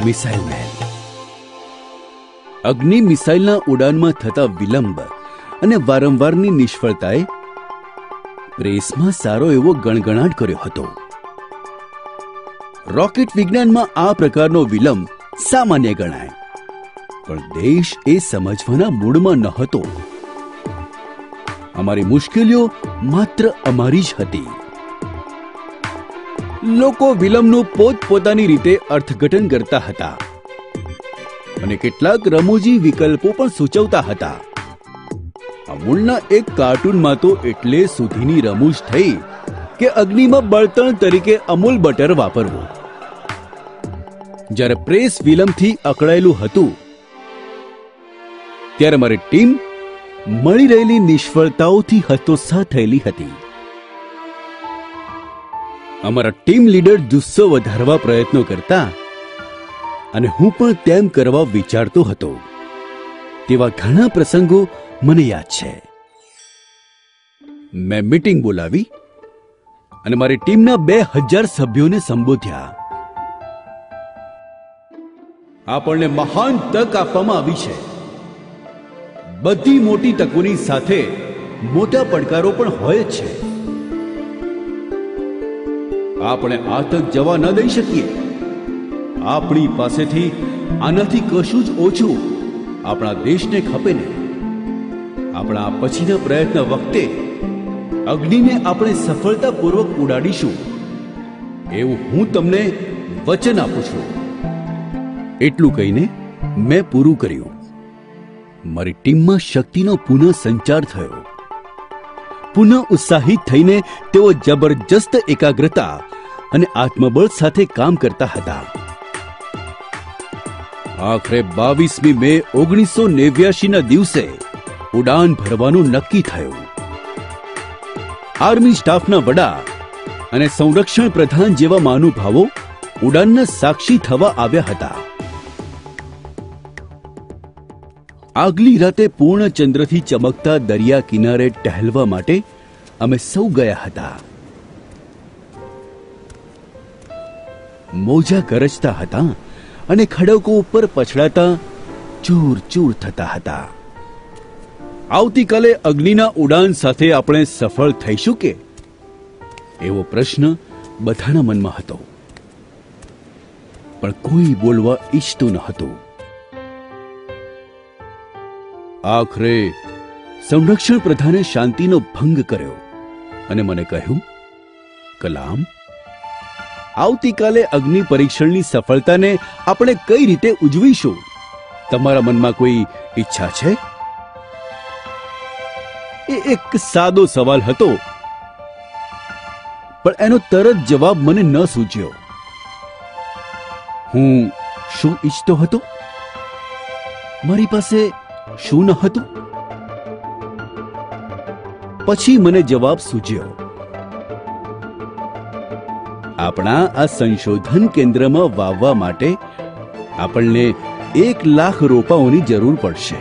Missile man. અગ્નિ મિસાઇલના ઉડાનમાં થતા વિલંબ અને વારંવારની નિષ્ફળતાએ પ્રેસમાં સારો એવો ગણગણાટ કર્યો હતો. રોકેટ વિજ્ઞાનમાં આ પ્રકારનો વિલંબ સામાન્ય ગણાય, પણ દેશ એ સમજવાના મૂડમાં નહોતો. અમારી મુશ્કેલીઓ માત્ર અમારી જ હતી. લોકો વિલંબનું પોતપોતાની રીતે અર્થઘટન કરતા હતા અને કેટલાક રમૂજી વિકલ્પો પણ સૂચવતા હતા. અમૂલના એક કાર્ટૂનમાં તો એટલે સુધીની રમૂજ થઈ કે અગ્નિમાં બળતણ તરીકે અમૂલ બટર વાપરવું. જ્યારે પ્રેસ વિલંબથી અકળાયેલું હતું ત્યારે મારી ટીમ મળી રહેલી નિષ્ફળતાઓથી હતોત્સાહ થયેલી હતી. અમારા ટીમ લીડર જુસ્સો વધારવા પ્રયત્નો કરતા અને હું પણ તેમ કરવા વિચારતો હતો. તેવા ઘણા પ્રસંગો મને યાદ છે. મેં મીટિંગ બોલાવી અને મારી ટીમના 2000 સભ્યોને સંબોધ્યા. આપણને મહાન તક આપવામાં આવી છે. બધી મોટી તકોની સાથે મોટા પડકારો પણ હોય જ છે. આપણે આ તક જવા ન દઈ શકીએ. આપણી પાસેથી આનાથી કશું જ ઓછું આપણા દેશને ખપે ને. આપણા પછીના પ્રયત્ન વખતે અગ્નિને આપણે સફળતાપૂર્વક ઉડાડીશું એવું હું તમને વચન આપું છું. એટલું કહીને મેં પૂરું કર્યું. મારી ટીમમાં શક્તિનો પુનઃ સંચાર થયો. પુનઃ ઉત્સાહિત થઈને તેઓ જબરજસ્ત એકાગ્રતા અને આત્મબળ સાથે કામ કરતા હતા. આખરે 22મી મે 1989ના દિવસે ઉડાન ભરવાનું નક્કી થયું. આર્મી સ્ટાફના વડા અને સંરક્ષણ પ્રધાન જેવા મહાનુભાવો ઉડાનના સાક્ષી થવા આવ્યા હતા. આગલી રાતે પૂર્ણચંદ્રથી ચમકતા દરિયા કિનારે ટહેલવા માટે અમે સૌ ગયા હતા. મોજા ગરજતા હતા અને ખડકો ઉપર પછડાતા ચૂર ચૂર થતા હતા. આવતીકાલે અગ્નિના ઉડાન સાથે આપણે સફળ થઈશું કે એવો પ્રશ્ન બધાના મનમાં હતો, પણ કોઈ બોલવા ઈચ્છતું ન હતું. આખરે સંરક્ષણ પ્રધાને શાંતિનો ભંગ કર્યો અને મને કહ્યું, કલામ, આવતીકાલે અગ્નિ પરીક્ષણની સફળતાને આપણે કઈ રીતે ઉજવીશું? તમારા મનમાં કોઈ ઈચ્છા છે? એ એક સાદો સવાલ હતો, પણ એનો તરત જવાબ મને ન સૂઝ્યો. હું શું ઈચ્છતો હતો? મારી પાસે શું ન હતું? પછી મને જવાબ સૂઝ્યો. આપણા આ સંશોધન કેન્દ્રમાં વાવવા માટે આપણને 1 લાખ રોપાઓની જરૂર પડશે.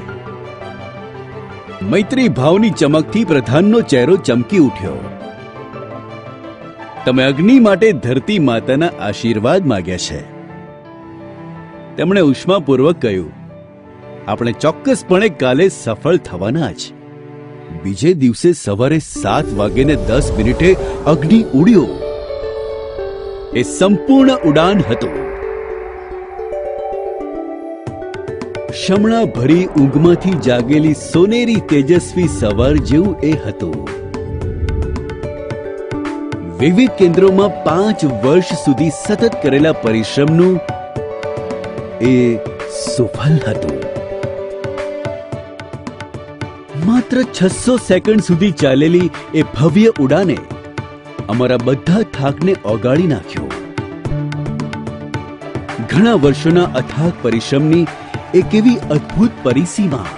મૈત્રી ભાવની ચમકથી પ્રધાનનો ચહેરો ચમકી ઉઠ્યો. તમે અગ્નિ માટે ધરતી માતાના આશીર્વાદ માંગ્યા છે. તેમણે ઉષ્માપૂર્વક કહ્યું, આપણે ચોક્કસપણે કાલે સફળ થવાના જ. બીજે દિવસે સવારે 7:10 અગ્નિ ઉડ્યો. એ સંપૂર્ણ ઉડાન હતું. શમણા ભરી ઊંઘમાંથી જાગેલી સોનેરી તેજસ્વી સવાર જેવું એ હતું. વિવિધ કેન્દ્રોમાં 5 વર્ષ સુધી સતત કરેલા પરિશ્રમનું એ સુફળ હતું. માત્ર 600 સેકન્ડ સુધી ચાલેલી એ ભવ્ય ઉડાને અમારા બધા થાકને ઓગાળી નાખ્યો. ઘણા વર્ષોના અથાગ પરિશ્રમની એક એવી અદ્ભુત પરિસીમા.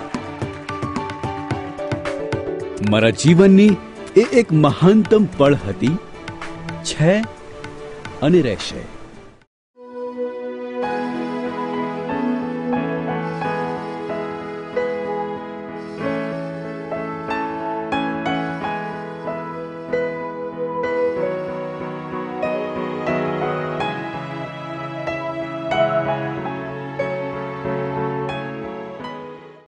મારા જીવનની એ એક મહાનતમ પળ હતી, છે અને રહેશે.